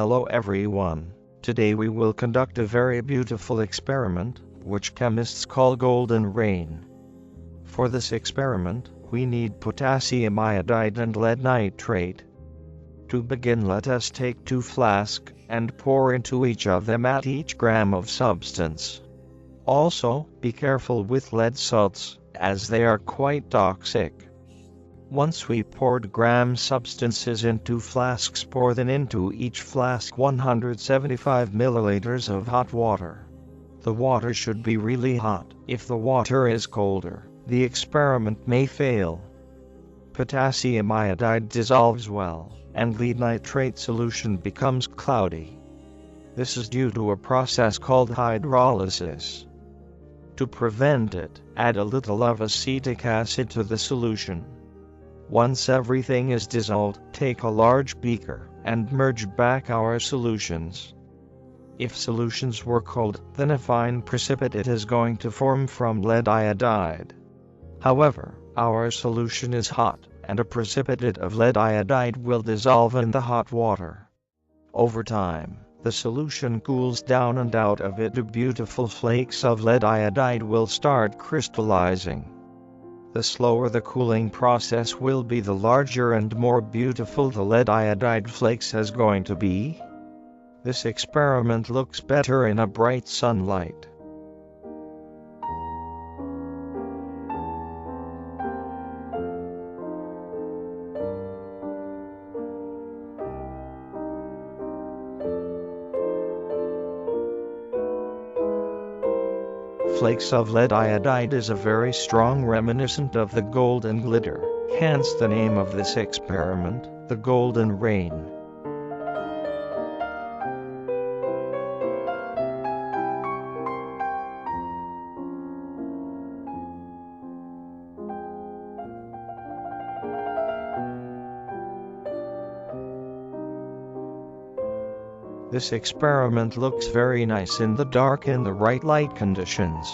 Hello everyone. Today we will conduct a very beautiful experiment, which chemists call golden rain. For this experiment, we need potassium iodide and lead nitrate. To begin, let us take 2 flasks and pour into each of them at each gram of substance. Also, be careful with lead salts, as they are quite toxic. Once we poured gram substances into flasks, pour then into each flask 175 milliliters of hot water. The water should be really hot. If the water is colder, the experiment may fail. Potassium iodide dissolves well, and lead nitrate solution becomes cloudy. This is due to a process called hydrolysis. To prevent it, add a little of acetic acid to the solution. Once everything is dissolved, take a large beaker and merge back our solutions. If solutions were cold, then a fine precipitate is going to form from lead iodide. However, our solution is hot, and a precipitate of lead iodide will dissolve in the hot water. Over time, the solution cools down, and out of it beautiful flakes of lead iodide will start crystallizing. The slower the cooling process will be, the larger and more beautiful the lead iodide flakes is going to be. This experiment looks better in a bright sunlight. Flakes of lead iodide is a very strong reminiscent of the golden glitter, hence the name of this experiment, the golden rain. This experiment looks very nice in the dark in the right light conditions.